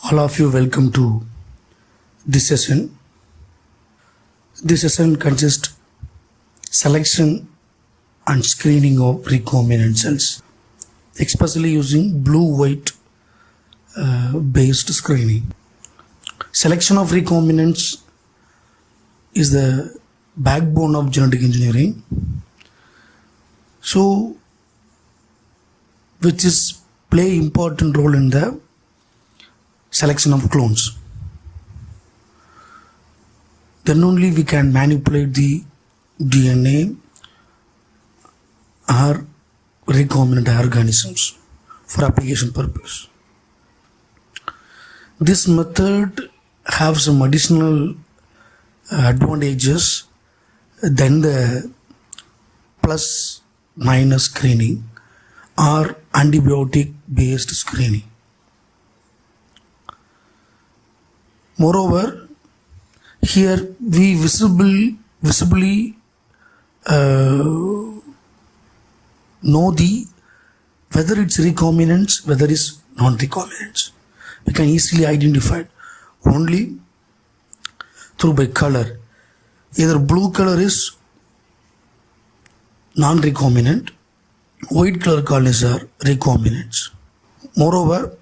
All of you welcome to this session. This session consists selection and screening of recombinant cells, especially using blue-white based screening. Selection of recombinants is the backbone of genetic engineering. So, which is play important role in the selection of clones. Then only we can manipulate the DNA or recombinant organisms for application purpose. This method have some additional advantages than the plus minus screening or antibiotic based screening. Moreover, here we visibly know the whether it's recombinants, whether it's non-recombinants. We can easily identify it only through by color. Either blue color is non-recombinant, white color colonies are recombinants. Moreover,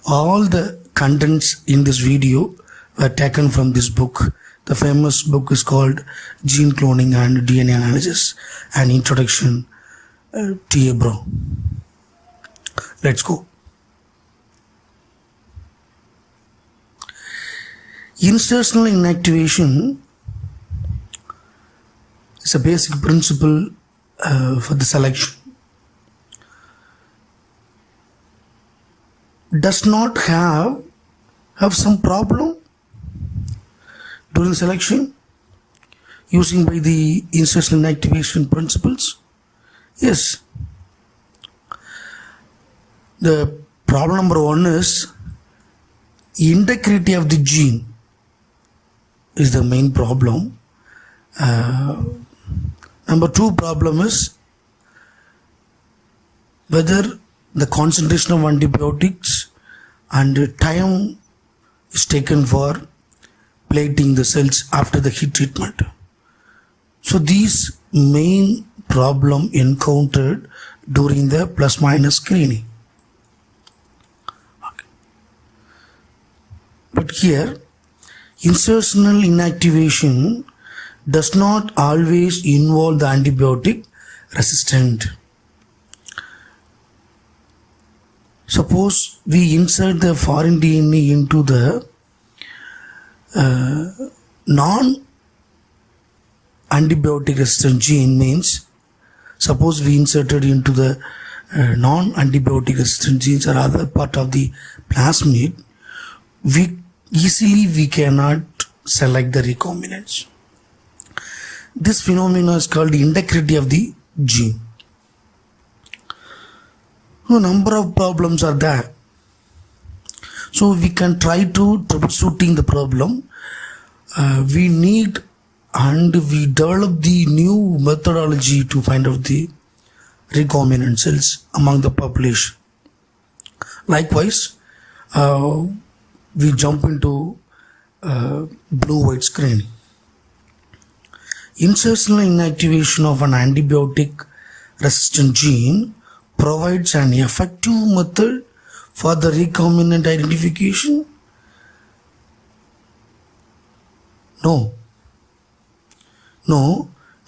all the contents in this video were taken from this book. The famous book is called Gene Cloning and DNA Analysis, an Introduction, T.A. Brown. Let's go. Insertional inactivation is a basic principle for the selection. Does not have some problem during selection using by the insertional inactivation principles? Yes. The problem number one is integrity of the gene is the main problem. Number two problem is whether the concentration of antibiotics and time is taken for plating the cells after the heat treatment. So these main problem encountered during the plus minus screening. Okay. But here insertional inactivation does not always involve the antibiotic resistant. Suppose we insert the foreign DNA into the non-antibiotic resistant gene, means suppose we inserted into the non-antibiotic resistant genes or other part of the plasmid, we cannot select the recombinants. This phenomenon is called the integrity of the gene. A number of problems are there. So we can try to troubleshooting the problem. We need and we develop the new methodology to find out the recombinant cells among the population. Likewise, we jump into blue-white screening. Insertional inactivation of an antibiotic resistant gene provides an effective method for the recombinant identification? No.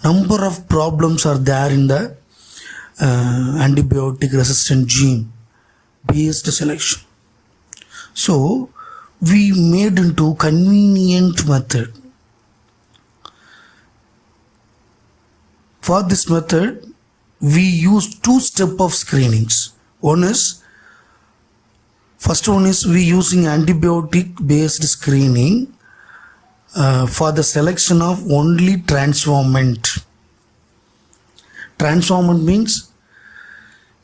Number of problems are there in the antibiotic resistant gene based selection. So we made into convenient method. For this method, we use two steps of screenings. First one is we using antibiotic based screening for the selection of only transformant. Transformant means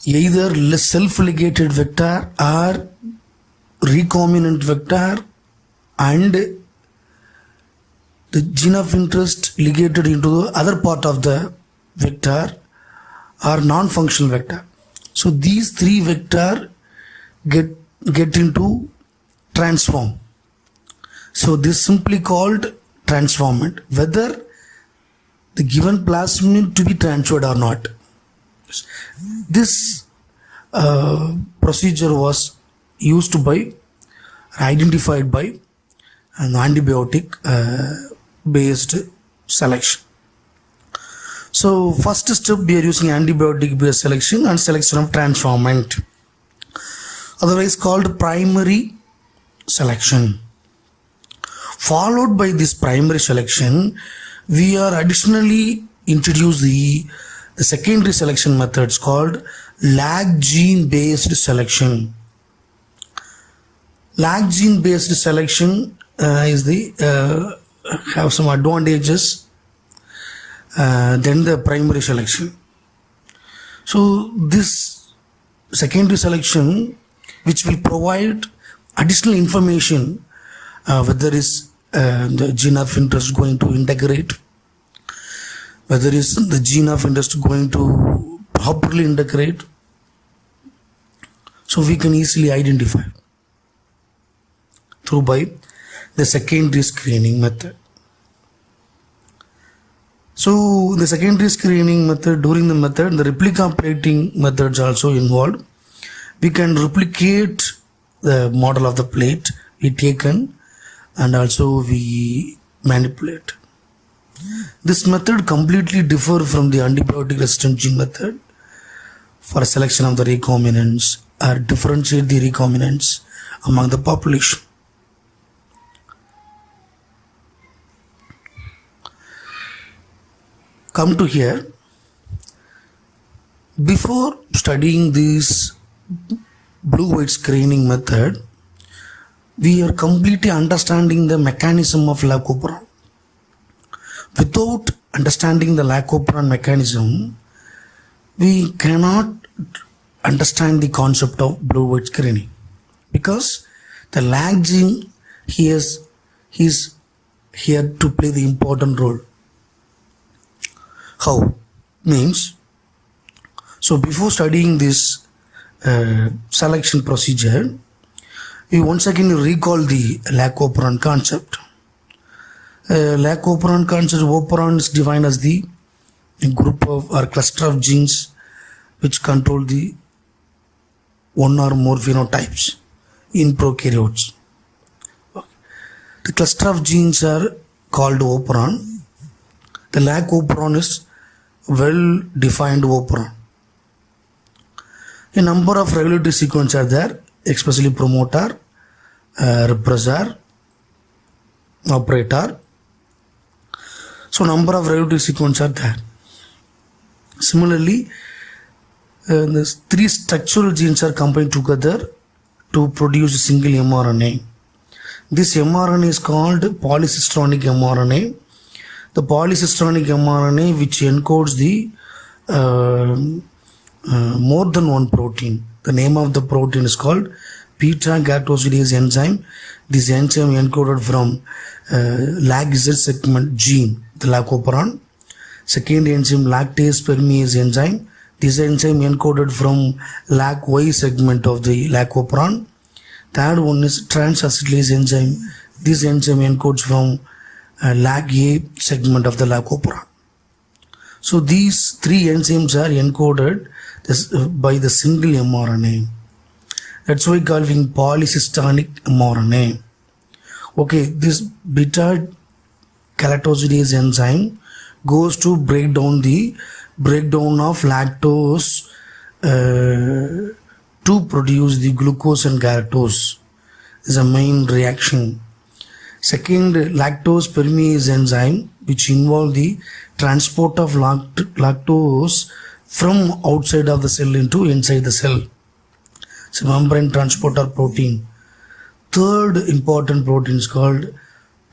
either self-ligated vector or recombinant vector and the gene of interest ligated into the other part of the vector or non-functional vector. So these three vector get into transform. So this is simply called transformant, whether the given plasmid to be transferred or not. This procedure was used by, identified by an antibiotic based selection. So first step, we are using antibiotic based selection and selection of transformant, otherwise called primary selection. Followed by this primary selection, we are additionally introduce the secondary selection methods called lag gene based selection. Lag gene based selection is the have some advantages than the primary selection. So this secondary selection, which will provide additional information whether is the gene of interest going to integrate, whether is the gene of interest going to properly integrate, so we can easily identify through by the secondary screening method. So the secondary screening method, during the method, the replica plating methods also involved. We can replicate the model of the plate we taken and also we manipulate. This method completely differs from the antibiotic resistant gene method for a selection of the recombinants or differentiate the recombinants among the population. Come to here, before studying this blue-white screening method, we are completely understanding the mechanism of Lac-Operon. Without understanding the Lac-Operon mechanism, we cannot understand the concept of blue-white screening, because the lag gene is here to play the important role. How? Means, so before studying this selection procedure, we once again recall the Lac-Operon concept. Lac-Operon concept, operon is defined as the group of or cluster of genes which control the one or more phenotypes in prokaryotes. The cluster of genes are called operon. The Lac-Operon is well-defined operon. A number of regulatory sequences are there, especially promoter, repressor, operator. So number of regulatory sequences are there. Similarly, the three structural genes are combined together to produce a single mRNA. This mRNA is called polycistronic mRNA. The polycistronic mRNA which encodes the more than one protein. The name of the protein is called beta-galactosidase enzyme. This enzyme encoded from LAC-Z segment gene, the Lac-Operon. Second enzyme, lactase permease enzyme. This enzyme encoded from LAC-Y segment of the Lac-Operon. Third one is transacetylase enzyme. This enzyme encodes from LAC-A segment of the Lac-Operon. So these three enzymes are encoded by the single mRNA. That's why calling polycystonic mRNA. Okay, this beta-galactosidase enzyme goes to break down of lactose to produce the glucose and galactose. This is a main reaction. Second, lactose permease enzyme, which involve the transport of lactose from outside of the cell into inside the cell. It's a membrane transporter protein. Third important protein is called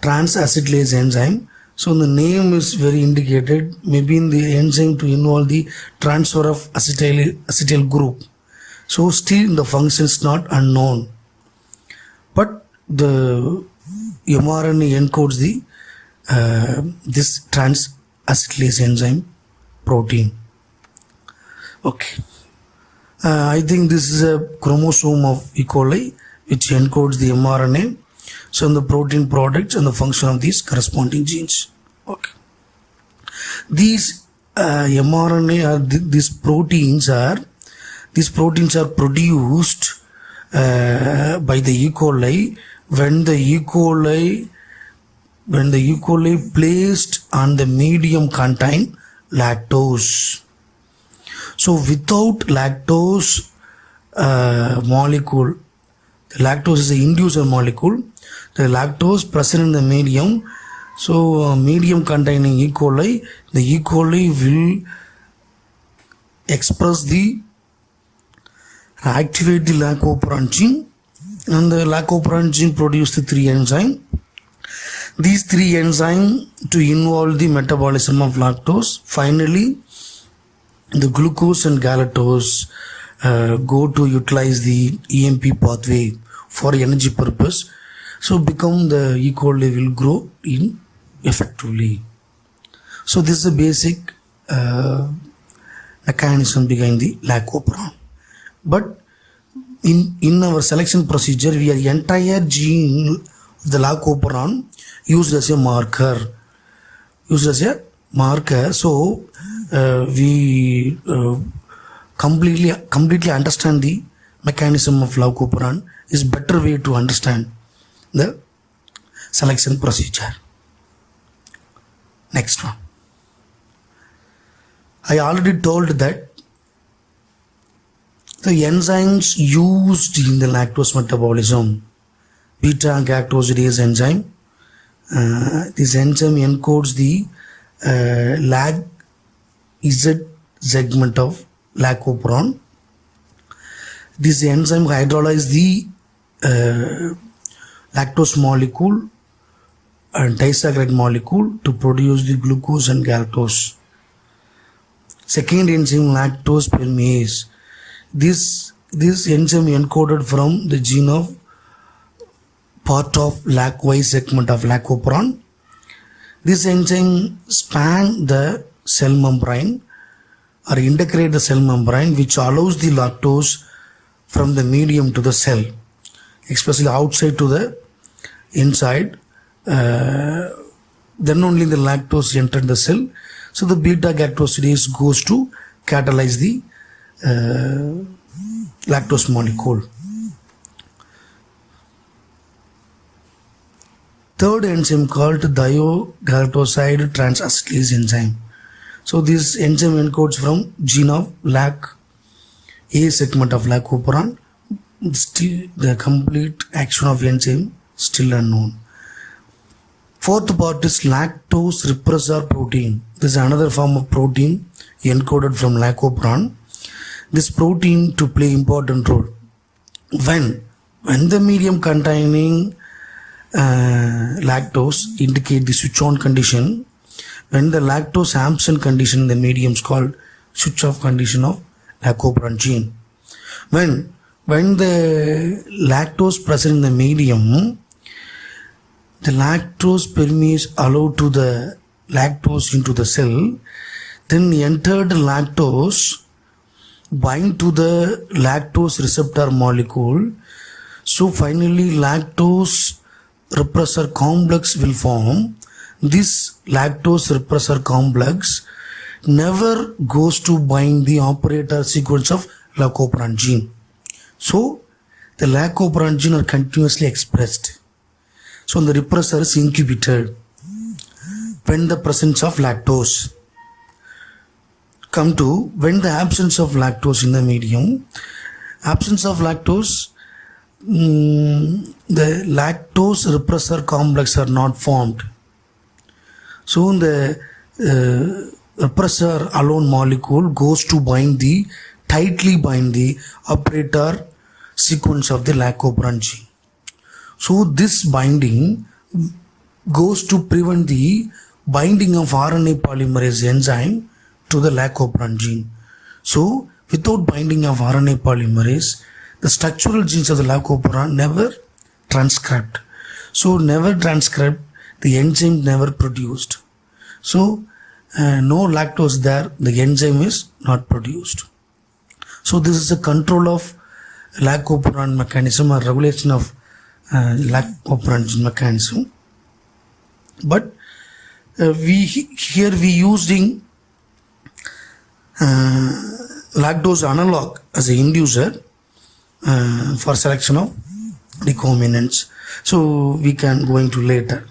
transacetylase enzyme. So the name is very indicated, maybe in the enzyme to involve the transfer of acetyl group. So still the function is not unknown. But the mRNA encodes the this transacetylase enzyme protein. Okay. I think this is a chromosome of E. coli. which encodes the mRNA, so in the protein products and the function of these corresponding genes. Okay. These mRNA or these proteins are produced by the E. coli when the E. coli placed on the medium contain lactose. So without lactose molecule, the lactose is an inducer molecule, the lactose present in the medium, so medium containing E. coli, the E. coli will express activate the lac operon gene, and the lac operon gene produce the 3 enzymes. These 3 enzymes to involve the metabolism of lactose. Finally, the glucose and galactose go to utilize the EMP pathway for energy purpose. So become the E. coli will grow in effectively. So this is a basic mechanism behind the lac operon. But in our selection procedure, we are entire gene of the lac operon used as a marker. So we completely understand the mechanism of lac operon is better way to understand the selection procedure. Next one. I already told that the enzymes used in the lactose metabolism, beta galactosidase enzyme, this enzyme encodes the lag Z segment of lac operon. This enzyme hydrolyzes the lactose molecule and disaccharide molecule to produce the glucose and galactose. Second enzyme, lactose permease. This enzyme encoded from the gene of part of lac Y segment of lac operon. This enzyme span the cell membrane or integrate the cell membrane, which allows the lactose from the medium to the cell, especially outside to the inside. Then only the lactose entered the cell. So the beta galactosidase goes to catalyze the lactose molecule. Third enzyme called thiogalactoside transacetylase enzyme. So this enzyme encodes from gene of lac A segment of lac operon. Still the complete action of enzyme still unknown. Fourth part is lactose repressor protein. This is another form of protein encoded from lac operon. This protein to play important role when the medium containing lactose indicate the switch on condition. When the lactose absent condition in the medium is called switch off condition of lac operon gene. When the lactose present in the medium, the lactose permease allow to the lactose into the cell, then entered lactose bind to the lactose receptor molecule. So finally lactose repressor complex will form. This lactose repressor complex never goes to bind the operator sequence of lac operon gene. So the lac operon gene are continuously expressed. So the repressor is incubated when the presence of lactose. Come to when the absence of lactose in the medium. Absence of lactose, the lactose repressor complex are not formed. So the repressor alone molecule goes to tightly bind the operator sequence of the lac operon gene. So this binding goes to prevent the binding of RNA polymerase enzyme to the lac operon gene. So without binding of RNA polymerase, the structural genes of the lac operon never transcribed. So never transcribed, the enzyme never produced. So no lactose there, the enzyme is not produced. So this is a control of lac operand mechanism or regulation of lac operand gene mechanism. But we using lactose analog as an inducer for selection of recombinants. So we can go into later.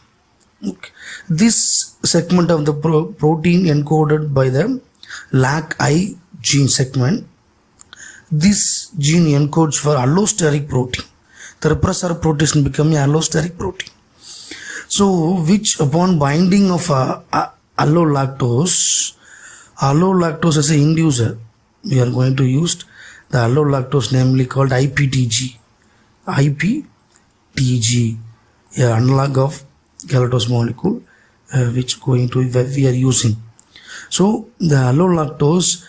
Okay. This segment of the protein encoded by the LAC-I gene segment. This gene encodes for allosteric protein. The repressor protein becomes an allosteric protein. So which upon binding of allolactose as an inducer, we are going to use the allolactose, namely called IPTG. IPTG, an analog of galactose molecule, which we are using. So the allolactose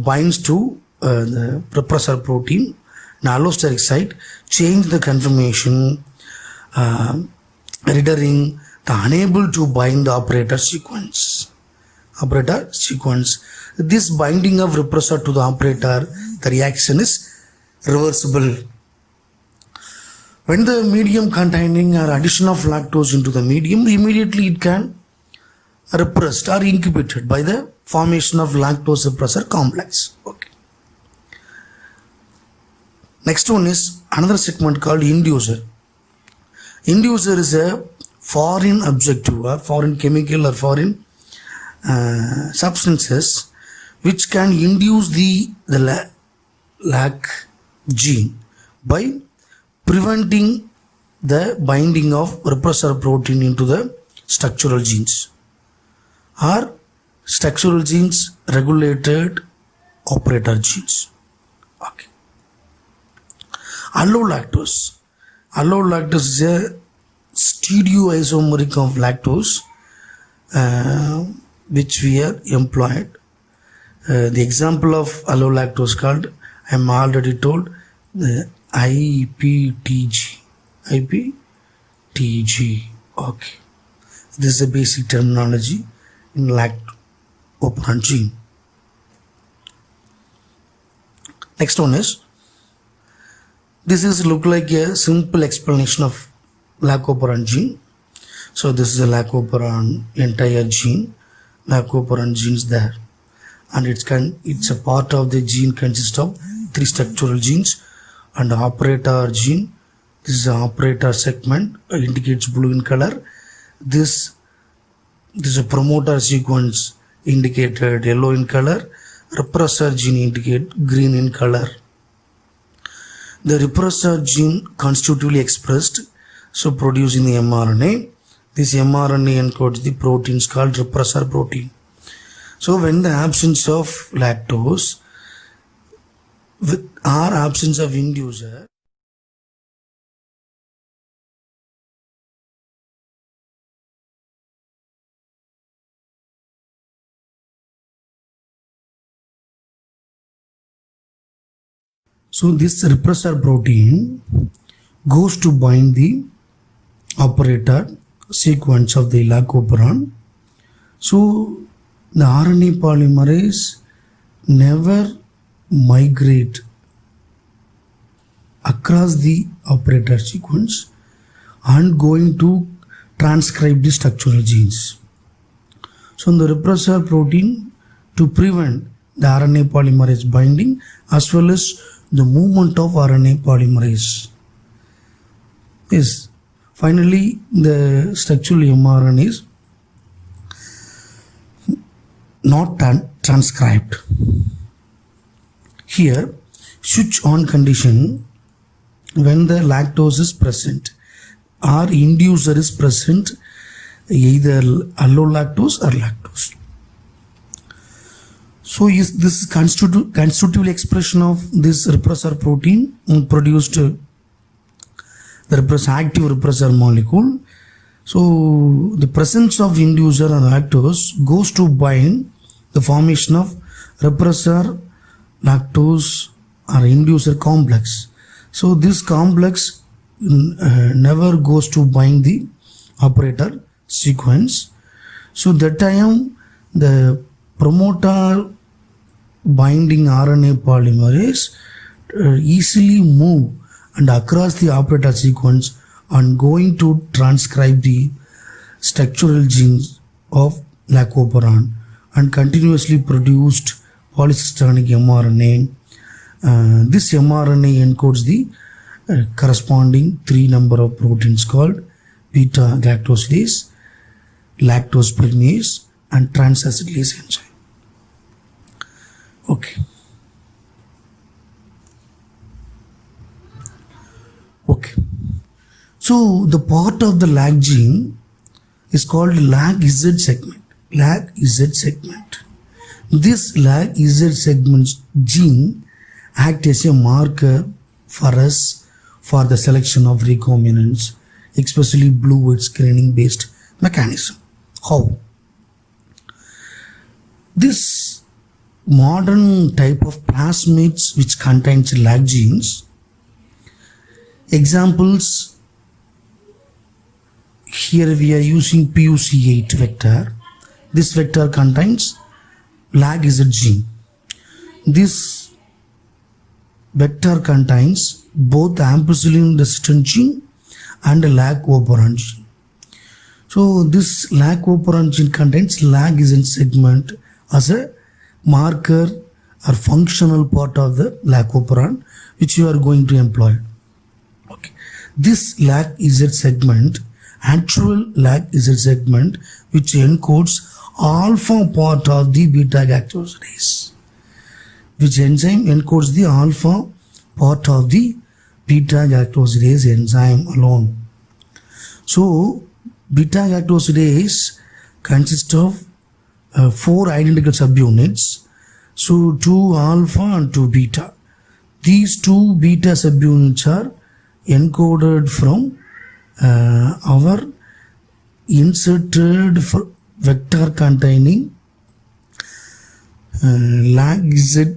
binds to the repressor protein in allosteric site, change the conformation, rendering the unable to bind the operator sequence. This binding of repressor to the operator, the reaction is reversible. When the medium containing or addition of lactose into the medium, immediately it can repressed or inhibited by the formation of lactose repressor complex. Okay. Next one is another segment called inducer. Inducer is a foreign objective or foreign chemical or foreign substances which can induce the LAC gene by preventing the binding of repressor protein into the structural genes, or structural genes regulated operator genes. Okay. Allolactose is a stereoisomeric of lactose which we are employed. The example of allolactose called, I am already told, the IPTG. Okay. This is a basic terminology in lac operand gene. Next one is, this is look like a simple explanation of lac operand gene. So this is a lac operand entire gene. Lac operand gene is there, and it's a part of the gene consists of 3 structural genes and operator gene. This is an operator segment, indicates blue in color. This is a promoter sequence indicated yellow in color. Repressor gene indicate green in color. The repressor gene constitutively expressed, so producing the mRNA. This mRNA encodes the proteins called repressor protein. So when the absence of lactose with our absence of inducer, so this repressor protein goes to bind the operator sequence of the lac operand. So the RNA polymerase never migrate across the operator sequence and going to transcribe the structural genes. So the repressor protein, to prevent the RNA polymerase binding as well as the movement of RNA polymerase. Yes. Finally, the structural mRNA is not transcribed. Here, switch on condition when the lactose is present or inducer is present, either allolactose or lactose. So this is constitutive expression of this repressor protein produced the active repressor molecule. So the presence of inducer or lactose goes to bind the formation of repressor lactose or inducer complex. So this complex never goes to bind the operator sequence. So that time the promoter binding RNA polymerase easily move and across the operator sequence and going to transcribe the structural genes of lac-operon and continuously produced polycystonic mRNA. This mRNA encodes the corresponding 3 number of proteins called beta galactosidase, lactose permease and transacetylase enzyme. Okay. So the part of the lag gene is called lag Z segment. Lag Z segment. This lag Z segment gene acts as a marker for us for the selection of recombinants, especially blue-white screening based mechanism. How? This modern type of plasmids which contains lag genes, examples, here we are using PUC8 vector. This vector contains lag Z gene. This vector contains both ampicillin resistant gene and lac-operon gene. So this lac-operon gene contains lag Z segment as a marker or functional part of the lac-operon which you are going to employ. Okay. This lag Z segment, actual lag Z segment, which encodes alpha part of the beta galactosidase, which enzyme encodes the alpha part of the beta galactosidase enzyme alone. So beta galactosidase consists of 4 identical subunits, so 2 alpha and 2 beta. These 2 beta subunits are encoded from our inserted vector containing lag Z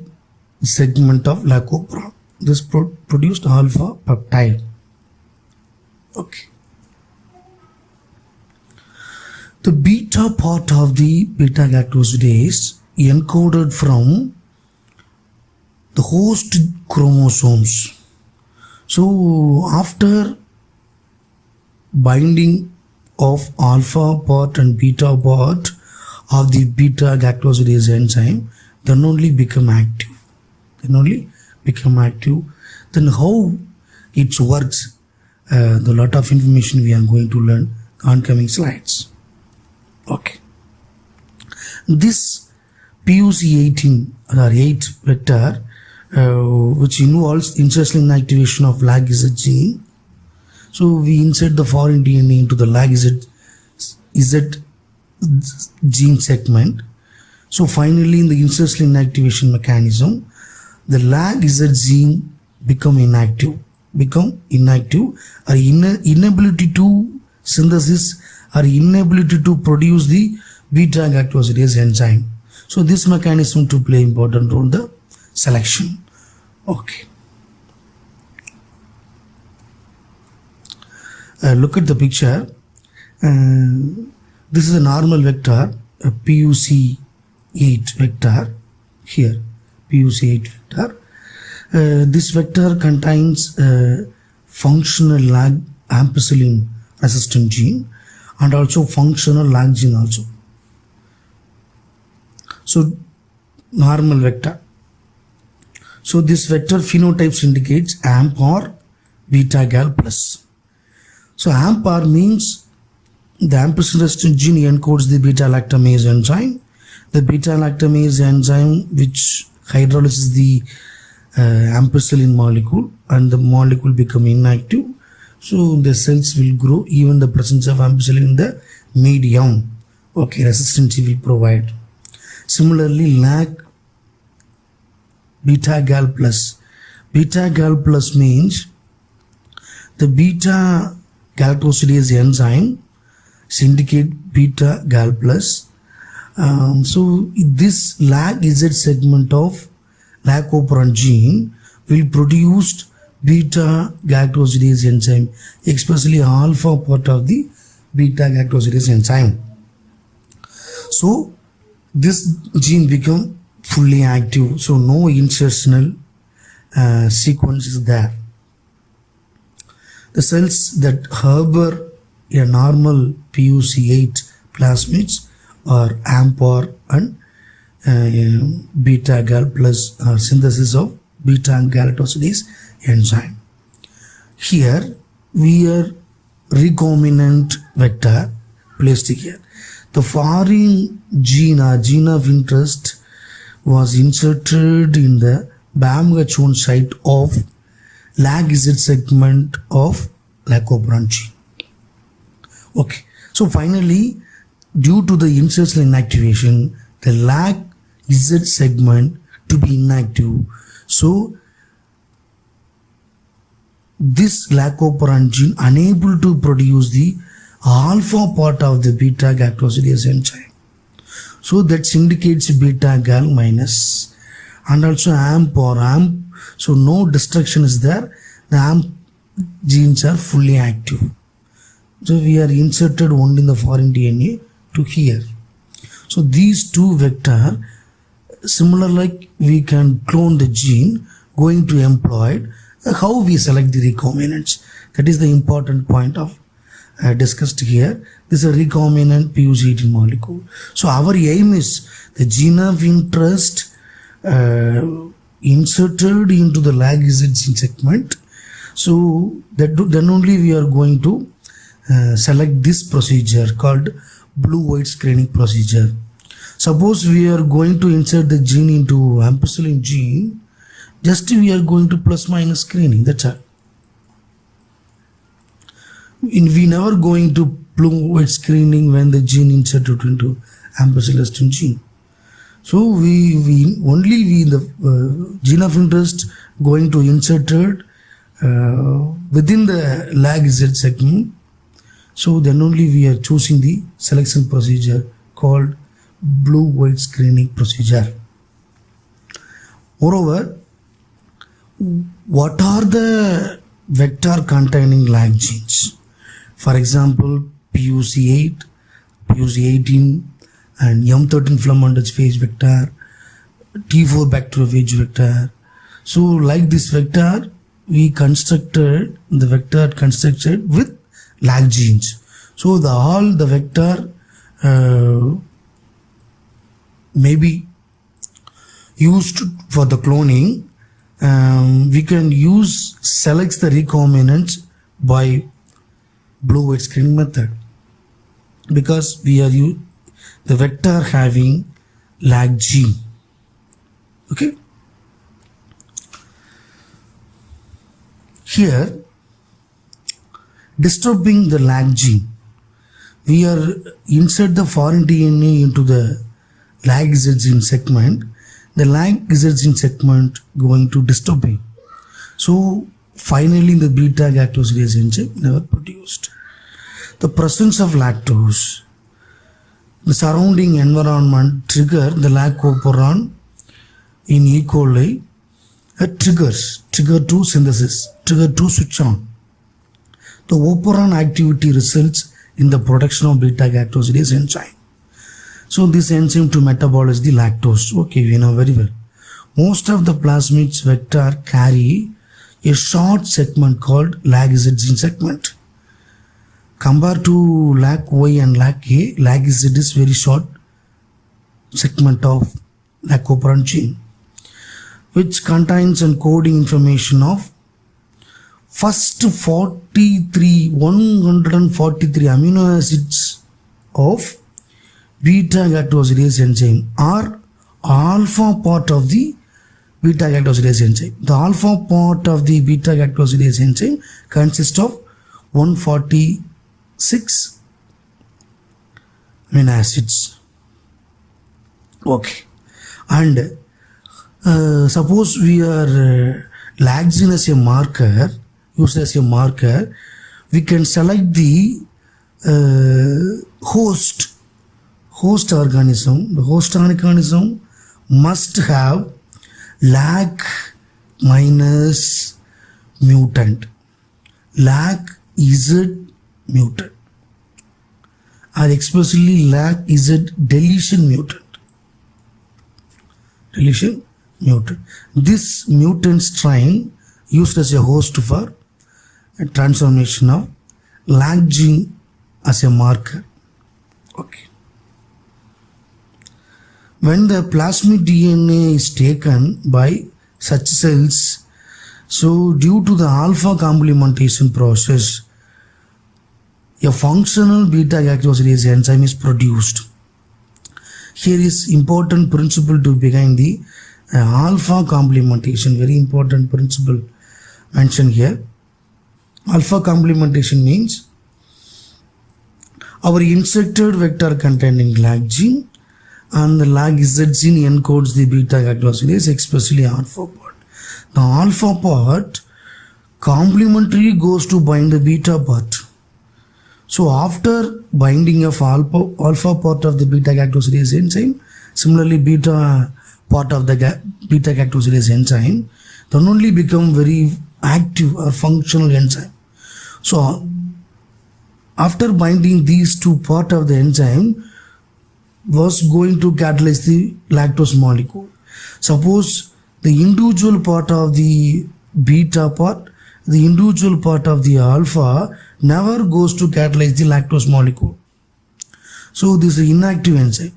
segment of lac-operon. This produced alpha peptide. Okay. The beta part of the beta galactosidase encoded from the host chromosomes. So after binding of alpha part and beta part of the beta galactosidase enzyme, then only become active. Then how it works, the lot of information we are going to learn on coming slides. Okay. This PUC18 or 8 vector, which involves insertion activation of lag Z gene. So we insert the foreign DNA into the lag Z gene segment. So finally, in the insertion activation mechanism, the lag Z gene become inactive or inability to synthesis or inability to produce the beta galactosidase enzyme. So this mechanism to play important role in the selection. Okay. Look at the picture. This is a normal vector, a PUC8 vector here. PUC8 vector. This vector contains functional lag ampicillin resistant gene and also functional lag gene also. So normal vector. So this vector phenotypes indicates AMP or beta gal plus. So AMP-R means the ampicillin resistant gene encodes the beta lactamase enzyme. The beta lactamase enzyme which hydrolyzes the ampicillin molecule and the molecule become inactive. So the cells will grow even the presence of ampicillin in the medium. Okay, resistance will provide. Similarly, lag beta gal plus. Beta gal plus means the beta galactosidase enzyme indicate beta gal plus. So this lag Z segment of lac-operon gene will produce beta galactosidase enzyme, especially alpha part of the beta galactosidase enzyme. So this gene become fully active. So no insertional sequence is there. The cells that harbor a normal PUC8 plasmids are AMPOR and beta-gal plus synthesis of beta-galactosidase enzyme. Here we are recombinant vector placed here. The foreign gene or gene of interest was inserted in the BAMH1 site of lag-Z segment of lacoperon gene. Okay, so finally, due to the insertional inactivation, the lag-Z segment to be inactive. So this lacoperon gene unable to produce the alpha part of the beta-galactosidase enzyme. So that indicates beta-gal minus and also AMP or AMP. So no destruction is there. The AMP genes are fully active. So we are inserted only in the foreign DNA to here. So these two vector similar like we can clone the gene going to employed. How we select the recombinants, that is the important point of discussed here. This is a recombinant PUC18 molecule. So our aim is the gene of interest inserted into the lag-Z gene segment. So then only we are going to select this procedure called blue-white screening procedure. Suppose we are going to insert the gene into ampicillin gene, just we are going to plus minus screening, that's all. We never going to blue-white screening when the gene inserted into ampicillin gene. So we the gene of interest going to inserted within the lag-Z segment. So then only we are choosing the selection procedure called blue-white screening procedure. Moreover, what are the vector containing lag genes? For example, PUC8, PUC18 and M13 filamentous phage vector, T4 bacteriophage vector. So like this vector, we constructed the vector constructed with lag genes. So all the vector may be used for the cloning. We can use selects the recombinants by blue-white screening method because we are the vector having lag gene. Okay. Here, disturbing the lag gene, we are insert the foreign DNA into the lag-Z gene segment. The lag-Z gene segment going to disturbing. So finally the beta-galactosidase enzyme never produced. The presence of lactose, the surrounding environment trigger the lacoperon in E. coli trigger to synthesis, trigger to switch on. The operon activity results in the production of beta-galactosidase enzyme. So this enzyme to metabolize the lactose. Okay, we know very well. Most of the plasmids vector carry a short segment called lag-Z gene segment. Compared to lag-Y and lag-A, lag-Z is very short segment of lacoperon gene, which contains encoding information of first 143 amino acids of beta-galactosidase enzyme or alpha part of the beta-galactosidase enzyme. The alpha part of the beta-galactosidase enzyme consists of 146 amino acids. Okay, and suppose we are lag gene as a marker, used as a marker, we can select the host organism. The host organism must have lag minus mutant, lag-Z mutant, or especially lag-Z deletion mutant. mutant. This mutant strain used as a host for a transformation of lag gene as a marker. Okay. When the plasmid DNA is taken by such cells, so due to the alpha complementation process, a functional beta-galactosidase enzyme is produced. Here is important principle to behind the alpha complementation, very important principle mentioned here. Alpha complementation means our inserted vector containing lag gene and the lag Z gene encodes the beta-galactosidase, especially alpha part. The alpha part complementary goes to bind the beta part. So after binding of alpha part of the beta-galactosidase enzyme, similarly beta part of the beta-galactosidase enzyme, then only become very active or functional enzyme. So after binding these two parts of the enzyme was going to catalyze the lactose molecule. Suppose the individual part of the beta part, the individual part of the alpha never goes to catalyze the lactose molecule. So this is inactive enzyme.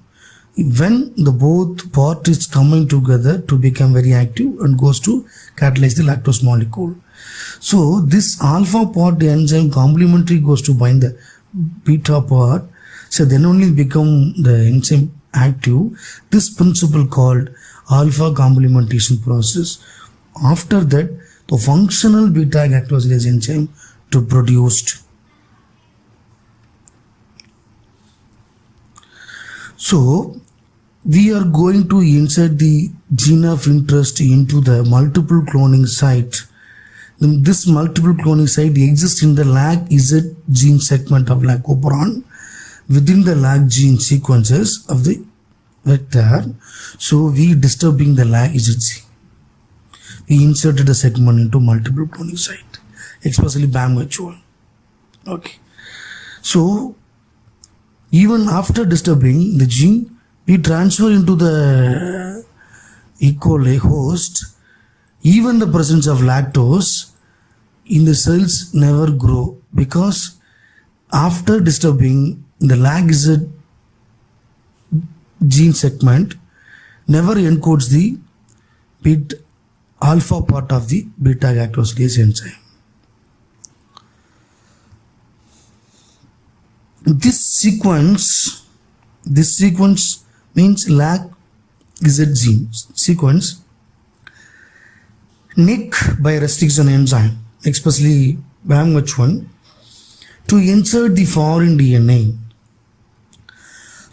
When the both part is coming together to become very active and goes to catalyze the lactose molecule. So this alpha part enzyme complementary goes to bind the beta part. So then only become the enzyme active. This principle called alpha complementation process. After that, the functional beta-galactosidase enzyme to produced. So we are going to insert the gene of interest into the multiple cloning site. This multiple cloning site exists in the lag Z gene segment of lacoperon within the lag gene sequences of the vector. So we disturbing the lag Z gene. We inserted a segment into multiple cloning site, especially BAMH1. Okay. So even after disturbing the gene, we transfer into the E. coli host. Even the presence of lactose in the cells never grow, because after disturbing the lag Z gene segment never encodes the alpha part of the beta-galactosidase enzyme. This sequence means lag Z gene sequence nick by restriction enzyme, especially BAMH1, to insert the foreign DNA.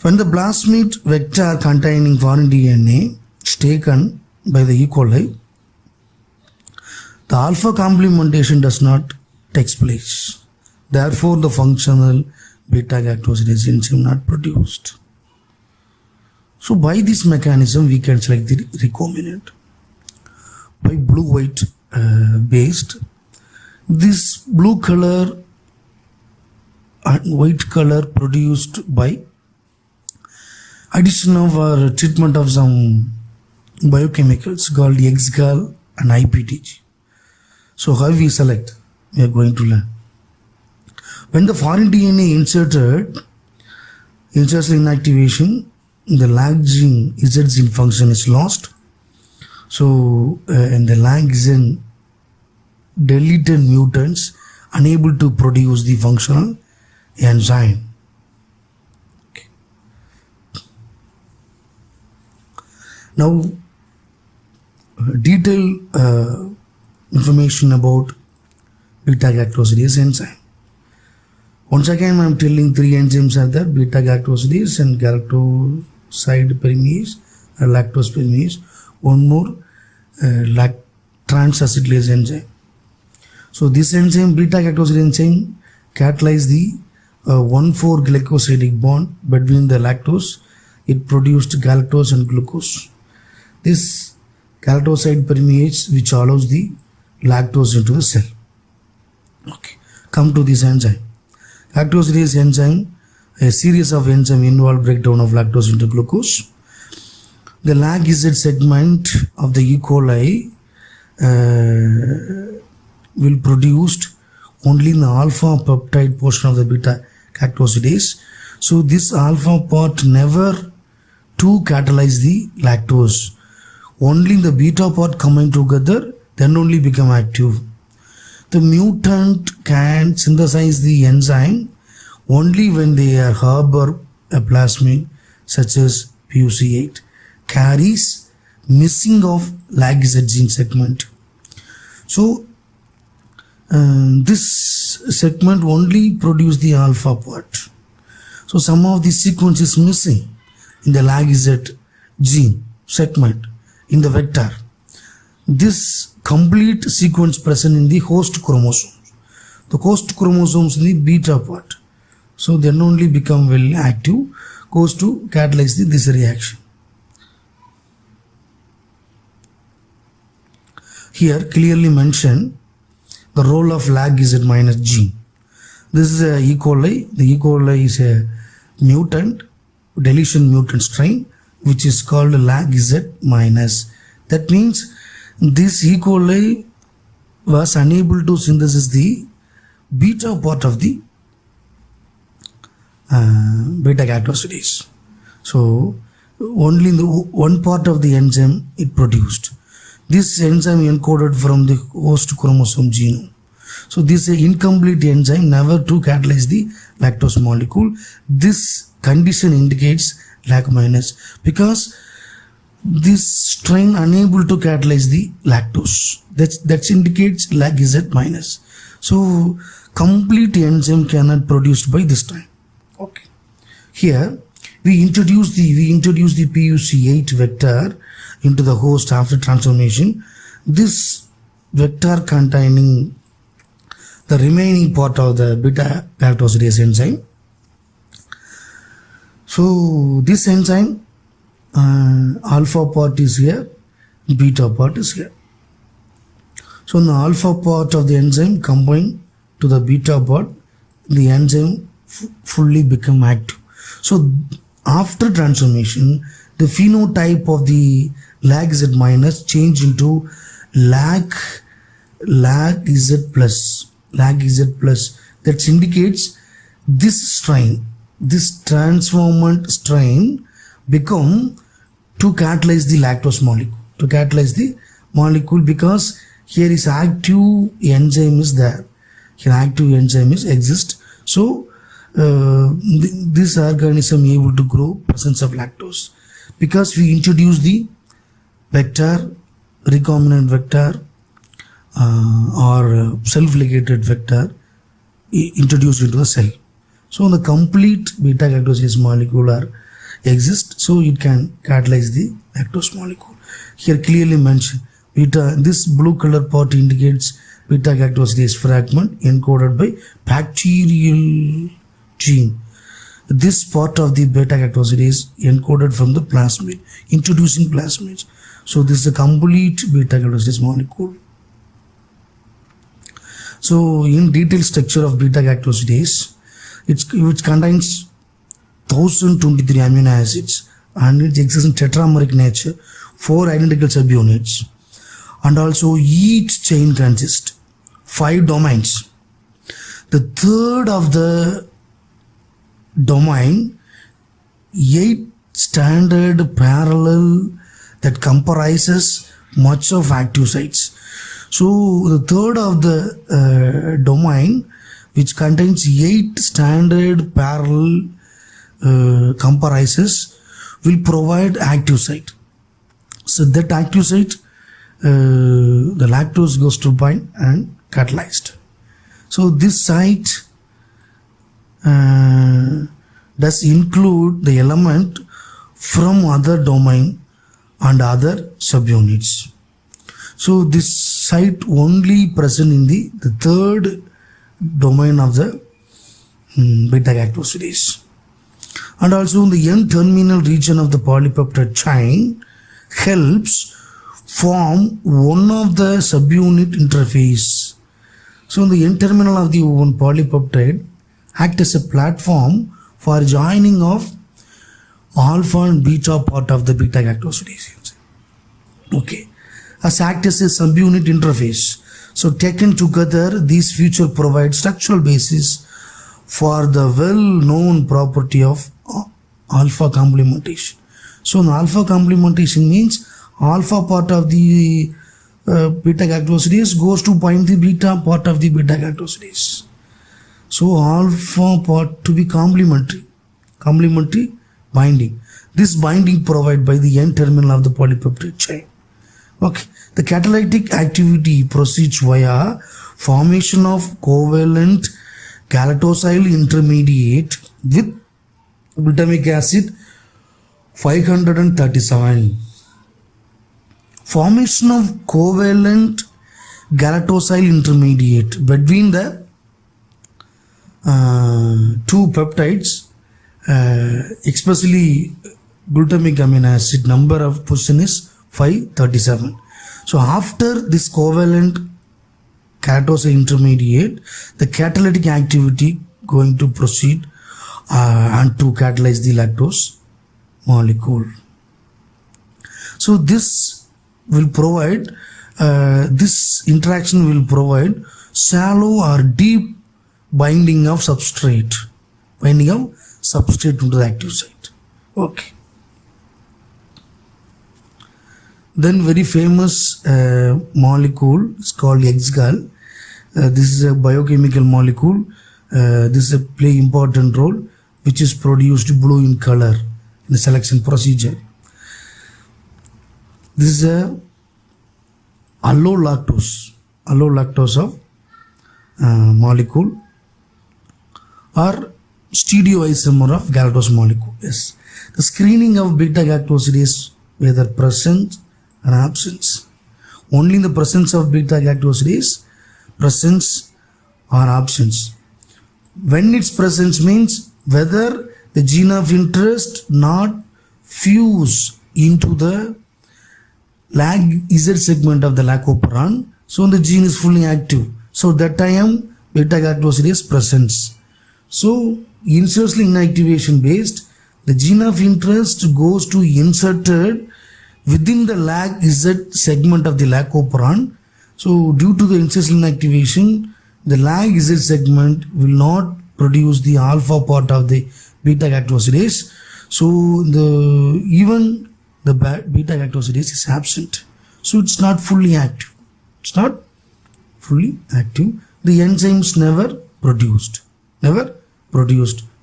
When the plasmid vector containing foreign DNA is taken by the E. coli, the alpha complementation does not take place. Therefore, the functional beta-galactosidase enzyme not produced. So by this mechanism, we can select the recombinant. By blue-white based, this blue color and white color produced by addition of or treatment of some biochemicals called XGAL and IPTG. So how we select? We are going to learn. When the foreign DNA inserted inactivation, the lag gene Z gene function is lost. So and the lag gene deleted mutants unable to produce the functional enzyme. Okay. Now detailed information about beta-galactosidase enzyme. Once again, I am telling three enzymes are there: beta-galactosidase and galactoside perimidase and lactose perimidase. One more transacetylase enzyme. So this enzyme, beta-galactosidase enzyme, catalyze the 1,4-glycosidic bond between the lactose. It produced galactose and glucose. This galactoside perimidase which allows the lactose into the cell. Okay, come to this enzyme. Galactosidase enzyme, a series of enzymes involve breakdown of lactose into glucose. The lag Z segment of the E. coli will produced only in the alpha peptide portion of the beta galactosidase. So this alpha part never to catalyze the lactose. Only the beta part coming together, then only become active. The mutant can synthesize the enzyme only when they are harbor a plasmid such as PUC8 carries missing of lag Z gene segment. So this segment only produce the alpha part. So some of the sequence is missing in the lag Z gene segment in the vector. This complete sequence present in the host chromosomes. The host chromosomes in the beta part. So then only become well active, goes to catalyze this reaction. Here clearly mentioned the role of lag Z minus gene. This is a E. coli. The E. coli is a mutant, deletion mutant strain, which is called lag Z minus. That means this E. coli was unable to synthesize the beta part of the beta galactosidase. So only the one part of the enzyme it produced. This enzyme encoded from the host chromosome genome. So this incomplete enzyme never to catalyze the lactose molecule. This condition indicates lag minus because this strain unable to catalyze the lactose. That indicates lag Z minus. So complete enzyme cannot produced by this time. Okay. Here we introduce the PUC8 vector into the host after transformation. This vector containing the remaining part of the beta galactosidase enzyme. So this enzyme alpha part is here, beta part is here. So in the alpha part of the enzyme combined to the beta part, the enzyme fully become active. So after transformation, the phenotype of the lag Z minus change into lag Z plus. That indicates this strain, this transformant strain become to catalyze the lactose molecule, because here is active enzyme is there. Here active enzyme is exist. So this organism able to grow presence of lactose because we introduce the vector, recombinant vector or self-ligated vector introduced into the cell. So the complete beta galactosidase molecule exists, so it can catalyze the lactose molecule. Here clearly mentioned beta, this blue color part indicates beta galactosidase fragment encoded by bacterial gene. This part of the beta galactosidase encoded from the plasmid, introducing plasmids. So this is a complete beta galactosidase molecule. So in detailed structure of beta galactosidase, which contains 1023 amino acids and it exists in tetrameric nature, 4 identical subunits, and also each chain consists 5 domains. The third of the domain, 8 standard parallel that comprises much of active sites. So the third of the domain, which contains 8 standard parallel comprises, will provide active site. So that active site, the lactose goes to bind and catalyzed. So this site does include the element from other domain and other subunits. So this site only present in the third domain of the beta galactosidase. And also the N-terminal region of the polypeptide chain helps form one of the subunit interface. So the N-terminal of the one polypeptide act as a platform for joining of alpha and beta part of the beta galactosidase. Okay, as act as a subunit interface. So taken together, these features provide structural basis for the well-known property of alpha complementation. So the alpha complementation means alpha part of the beta galactosidase goes to bind the beta part of the beta galactosidase. So alpha part to be complementary binding. This binding provided by the N terminal of the polypeptide chain. Okay, the catalytic activity proceeds via formation of covalent galactosyl intermediate with glutamic acid 537. Formation of covalent galactosyl intermediate between the two peptides, especially glutamic amino acid number of position is 537. So after this covalent galactosyl intermediate, the catalytic activity going to proceed and to catalyze the lactose molecule. So this will provide, this interaction will provide shallow or deep binding of substrate into the active site. Okay. Then very famous molecule is called XGAL. This is a biochemical molecule. This is play important role, which is produced blue in color in the selection procedure. This is a allolactose of molecule or stereoisomer of galactose molecule. Yes, the screening of beta galactosidase, whether present or absence. Only in the presence of beta galactosidase, presence or absence. When its presence means whether the gene of interest not fuse into the lag Z segment of the lacoperon, so the gene is fully active. So that time beta galactosidase presence. So insertion inactivation based, the gene of interest goes to inserted within the lag Z segment of the lacoperon. So due to the insertion inactivation, the lag Z segment will not produce the alpha part of the beta galactosidase. So even the beta galactosidase is absent. So it's not fully active. It's not fully active. The enzymes never produced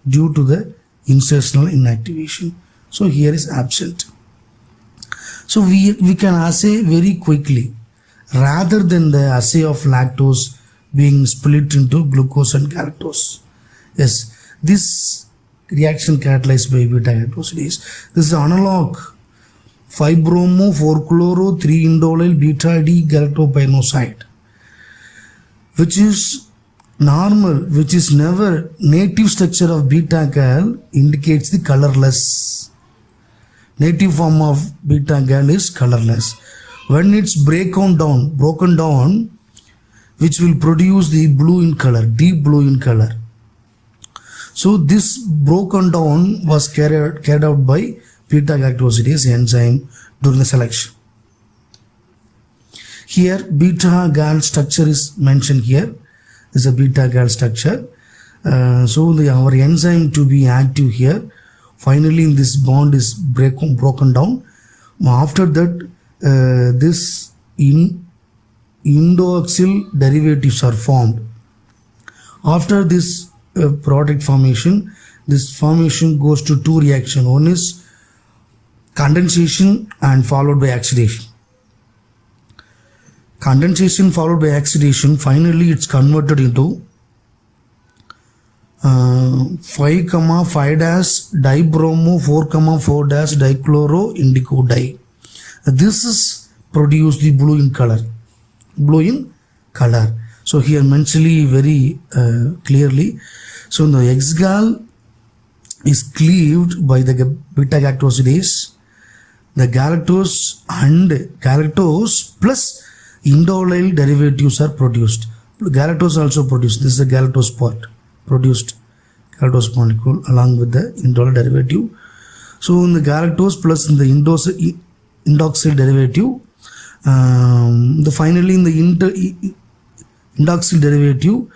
due to the insertional inactivation. So here is absent. So we can assay very quickly rather than the assay of lactose being split into glucose and galactose. Yes, this reaction catalyzed by beta galactosidase. This is analog 5-bromo 4-chloro 3-indolyl beta D galactopynoside, which is normal, which is never native structure of beta gal indicates the colorless. Native form of beta gal is colorless. When it's broken down, which will produce the blue in color, deep blue in color. So this broken down was carried out by beta galactosidase enzyme during the selection. Here beta gal structure is mentioned here. This is a beta gal structure. So our enzyme to be active here, finally this bond is broken down. After that this indoxyl derivatives are formed. After this product formation, this formation goes to two reactions. One is condensation and followed by oxidation. Condensation followed by oxidation, finally it's converted into 5,5 dibromo 4,4 dichloro indigo dye. This is produced the blue in color. So here mentioned very clearly. So the XGAL is cleaved by the beta galactosidase. The galactose and galactose plus indolyl derivatives are produced. Galactose also produced. This is the galactose part produced, galactose molecule along with the indolyl derivative. So in the galactose plus in the indoxyl derivative, finally in the indoxyl derivative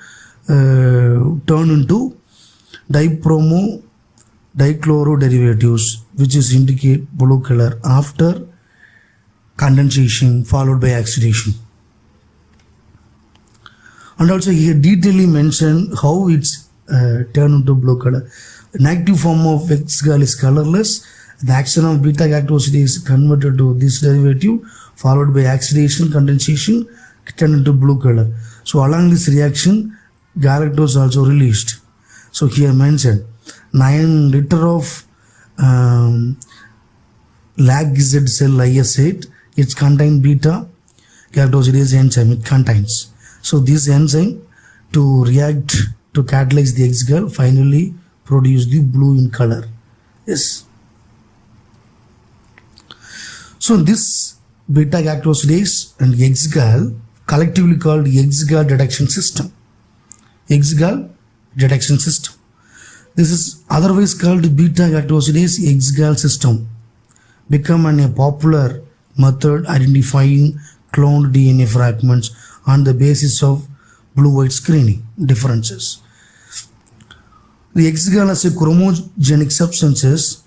turn into dibromo dichloro derivatives, which is indicate blue color after condensation followed by oxidation. And also here detailedly mentioned how it's turned into blue color. An active form of X-gal is colorless. The action of beta-galactosidase is converted to this derivative followed by oxidation, condensation, turned into blue color. So along this reaction, galactose also released. So here mentioned 9 liter of LAC-Z cell lyosate, it contains beta-galactosidase enzyme, it contains. So this enzyme to react to catalyze the X-gal finally produce the blue in color. Yes. So this beta-galactosidase and X-gal collectively called X-gal detection system. X-gal detection system. This is otherwise called beta-galactosidase X-gal system. Become a popular method identifying cloned DNA fragments on the basis of blue-white screening differences. The X-gal as a chromogenic substances,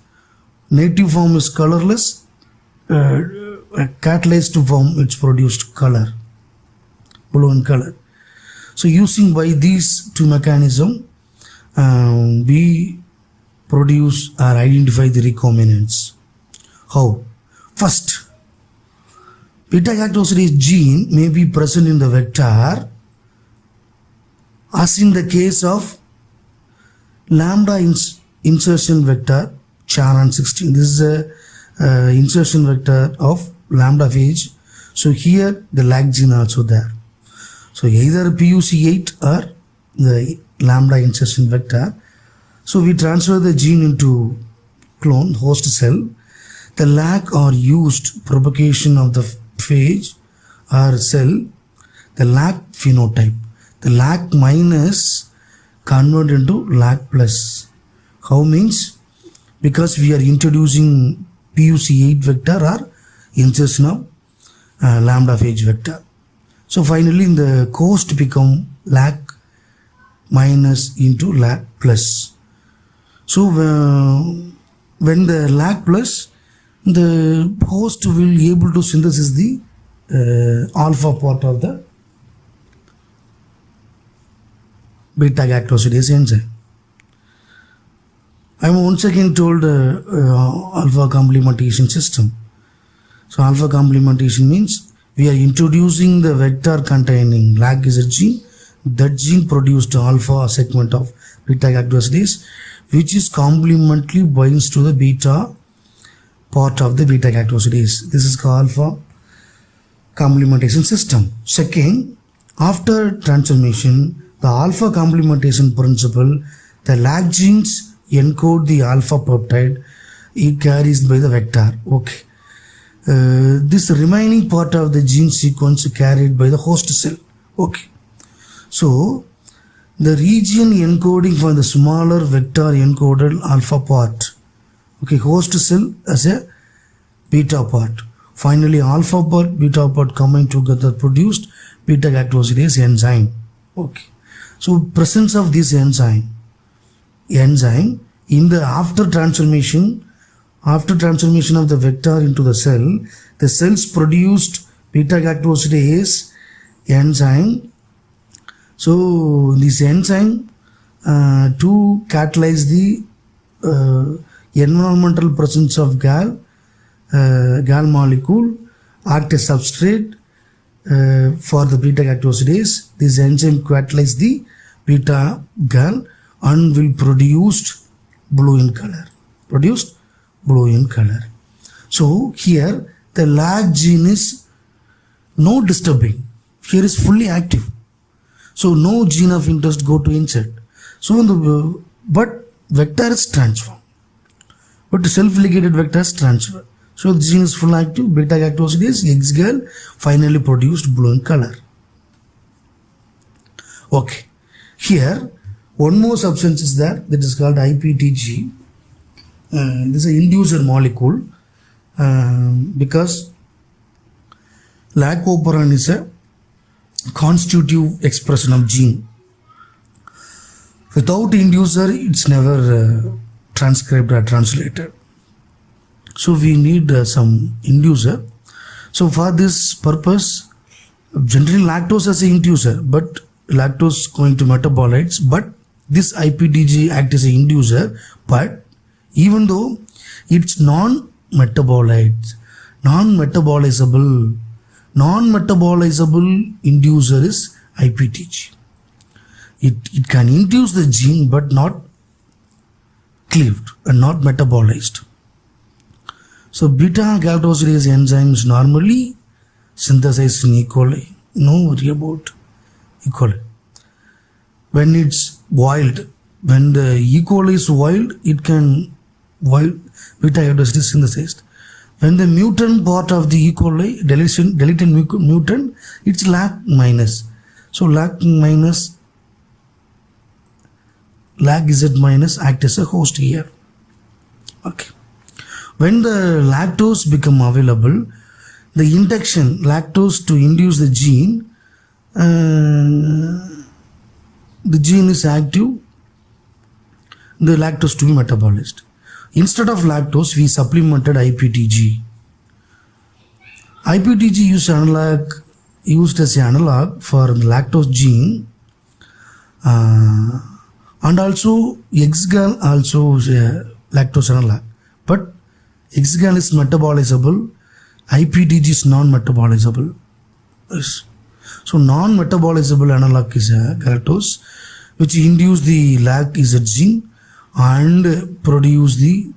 native form is colorless, catalyzed form it's produced color, blue in color. So using by these two mechanisms, we produce or identify the recombinants. How? First, beta-galactosidase gene may be present in the vector as in the case of lambda insertion vector Charan 16. This is a insertion vector of lambda phage. So here the LAC gene also there. So either PUC8 or the lambda insertion vector. So we transfer the gene into clone host cell. The LAC are used propagation of the phage or cell, the LAC phenotype. The LAC minus convert into LAC plus. How means? Because we are introducing PUC8 vector or insertion of lambda phage vector. So finally in the host become LAC minus into LAC plus. So when the LAC plus, the host will be able to synthesize the alpha part of the beta-galactosidase enzyme. I am once again told alpha complementation system. So alpha complementation means we are introducing the vector containing LAC-Z gene. That gene produced alpha segment of beta-galactosidase, which is complementary binds to the beta part of the beta-galactosidase. This is called alpha complementation system. Second, after transformation, the alpha complementation principle, the LAC genes encode the alpha peptide, it carries by the vector. Okay. This remaining part of the gene sequence carried by the host cell. Okay. So the region encoding for the smaller vector encoded alpha part. Okay, host cell as a beta part. Finally, alpha part, beta part combined together produced beta-galactosidase enzyme. Okay. So presence of this enzyme in the after transformation of the vector into the cells produced beta-galactosidase enzyme. So this enzyme to catalyze the environmental presence of gal molecule act as substrate for the beta-galactosidase. This enzyme catalyze the beta-gal and will produce blue in color. So here the LAC gene is no disturbing. Here is fully active. So no gene of interest go to insert. So but vector is transformed. But self-ligated vector is transferred. So the gene is full active. Beta-galactosidase X-gal finally produced blue in color. Okay. Here one more substance is there that is called IPTG. this is an inducer molecule because lac-operon is a constitutive expression of gene. Without inducer, it's never transcribed or translated. So we need some inducer. So for this purpose, generally lactose as an inducer, but lactose going to metabolites, but this IPTG acts as an inducer, but even though it's non-metabolizable inducer is IPTG. It can induce the gene but not cleaved and not metabolized. So beta-galactosidase enzymes normally synthesized in E. coli. No worry about E. coli. When it's wild, when the E. coli is wild, it can wild beta-galactosidase synthesized. When the mutant part of the E. coli, deleted mutant, it's lac minus. So lac Z minus act as a host here. Okay. When the lactose become available, the induction lactose to induce the gene is active, the lactose to be metabolized. Instead of lactose, we supplemented IPTG. IPTG used as an analog for the lactose gene, and also Xgal also is a lactose analog. But Xgal is metabolizable, IPTG is non-metabolizable. Yes. So non-metabolizable analog is a galactose which induce the lac Z gene and produce the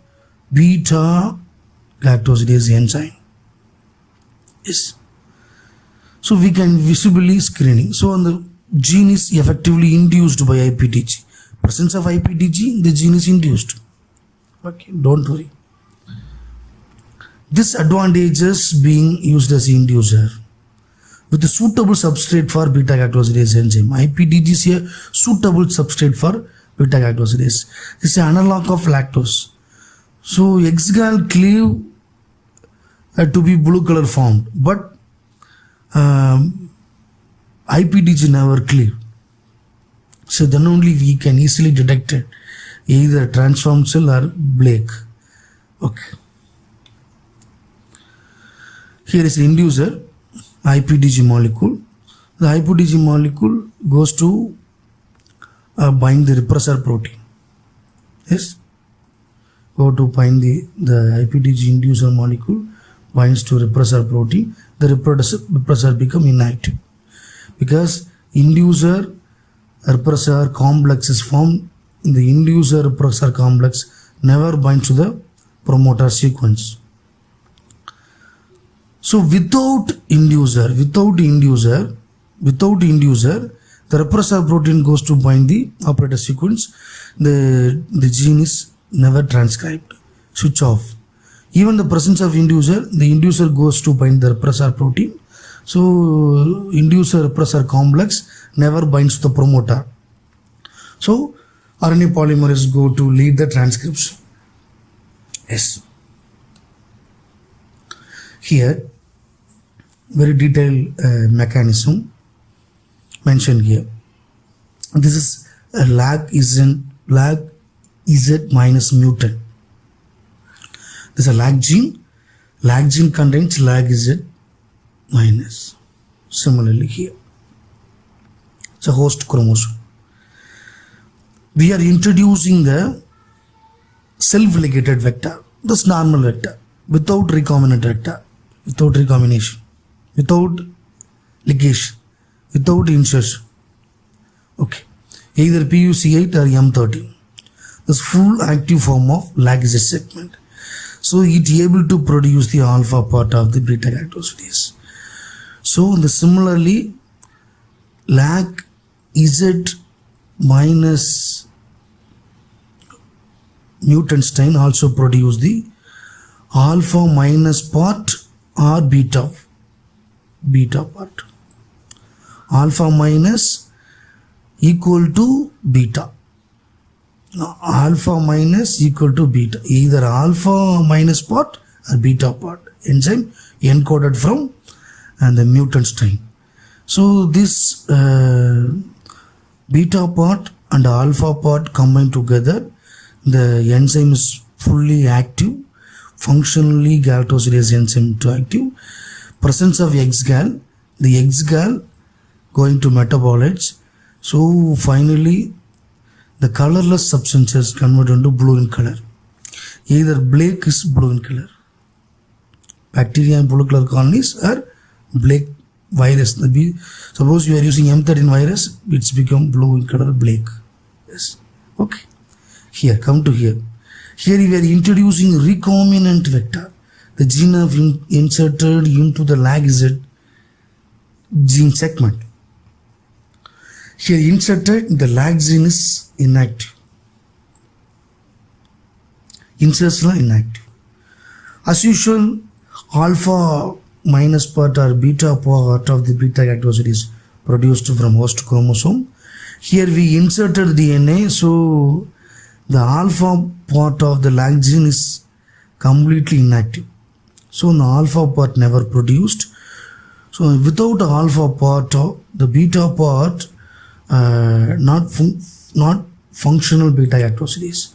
beta-galactosidase enzyme. Yes. So we can visibly screening. So the gene is effectively induced by IPTG. Presence of IPTG, the gene is induced. Okay, don't worry. This advantages being used as inducer with a suitable substrate for beta-galactosidase enzyme. IPTG is a suitable substrate for beta-galactosidase. This is an analog of lactose. So Xgal cleave to be blue color formed, but IPTG never cleave. So then only we can easily detect it, either transformed cell or Blake. Okay. Here is the inducer, IPTG molecule. The IPTG molecule goes to bind the repressor protein. Yes. Go to bind the IPTG inducer molecule binds to repressor protein. The repressor become inactive because inducer repressor complex is formed. The inducer repressor complex never binds to the promoter sequence. So without inducer, the repressor protein goes to bind the operator sequence. The gene is never transcribed. Switch off. Even the presence of inducer, the inducer goes to bind the repressor protein. So inducer repressor complex never binds to the promoter. So RNA polymerase go to lead the transcription. Yes. Here, very detailed mechanism mentioned here. This is a lac Z minus mutant. This is a lac gene. Lac gene contains lac Z minus. Similarly here, it's a host chromosome. We are introducing the self-ligated vector, this normal vector, without recombinant vector, without recombination, without ligation, without insertion. Okay, either PUC8 or M13. This full active form of lac Z segment. So it is able to produce the alpha part of the beta-galactosidase. So similarly, lac Z minus mutant strain also produce the alpha minus part or beta part. Alpha minus equal to beta. alpha minus equal to beta, either alpha minus part or beta part, enzyme encoded from and the mutant strain. So this beta part and alpha part combined together, the enzyme is fully active, functionally galactosidase enzyme to active. Presence of X-gal, the X-gal going to metabolites. So finally the colorless substances convert into blue in color. Either Blake is blue in color. Bacteria and blue color colonies are Blake virus. Suppose you are using M13 virus, it's become blue in color, Blake. Yes. Okay. Here, come to here. Here we are introducing recombinant vector. The gene of inserted into the lag Z gene segment. Here inserted, the lag gene is inactive. Insertion inactive. As usual, alpha minus part or beta part of the beta galactosid is produced from host chromosome. Here we inserted DNA, so the alpha part of the lag gene is completely inactive. So the alpha part never produced. So without the alpha part, the beta part not functional beta galactosidase.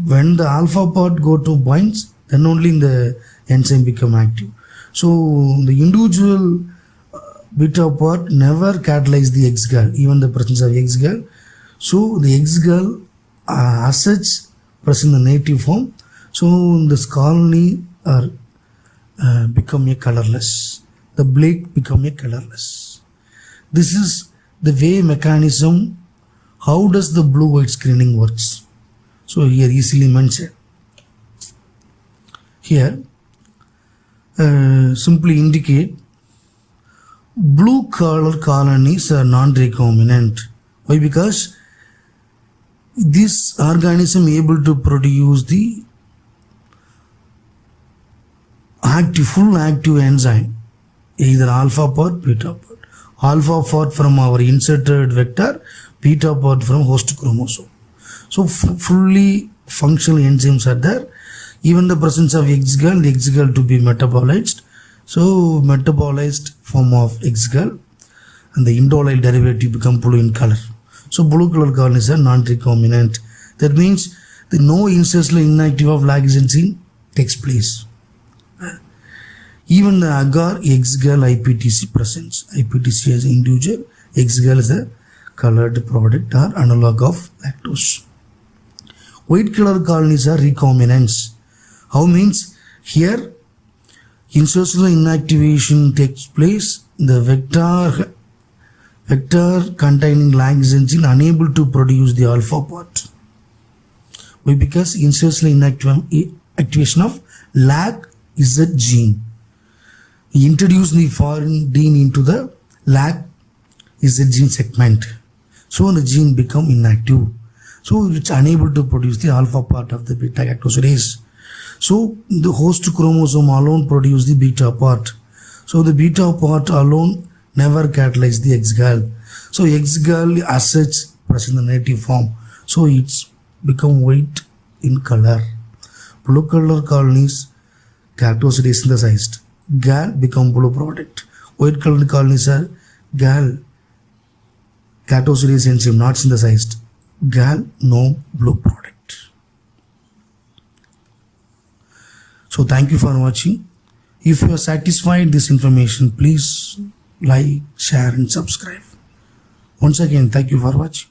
When the alpha part go to binds, then only the enzyme become active. So the individual beta part never catalyze the X-gal, even the presence of X-gal. So the X-gal as such present in the native form. So this colony are become a colorless. The Blake become a colorless. This is the way mechanism. How does the blue-white screening works? So here easily mentioned. Here simply indicate blue color colonies are non-recombinant. Why? Because this organism able to produce the full active enzyme, either alpha part, beta part. Alpha part from our inserted vector, beta part from host chromosome. So fully functional enzymes are there. Even the presence of X-gal, the X-gal to be metabolized. So metabolized form of X-gal and the indolyle derivative become blue in color. So blue color colonies are non-recombinant. That means the no insertional inactive of lag gene takes place. Even the agar X-gal IPTC presence. IPTC as an individual, X-gal is a colored product or analog of lactose. White color colonies are recombinants. How means here insertional inactivation takes place. The vector containing lag gene unable to produce the alpha part. Why? Because insertional inactivation of lag Z gene. We introduce the foreign gene into the lag Z gene segment. So the gene become inactive. So it's unable to produce the alpha part of the beta galactosidase. So the host chromosome alone produce the beta part. So the beta part alone never catalyze the X-gal. So X-gal as such present in the native form. So it's become white in color. Blue color colonies galactosidase synthesized. Gal become blue product. White color colonies are gal galactosidase enzyme not synthesized. Gal no blue product. So thank you for watching. If you are satisfied this information, please like, share and subscribe. Once again, thank you for watching.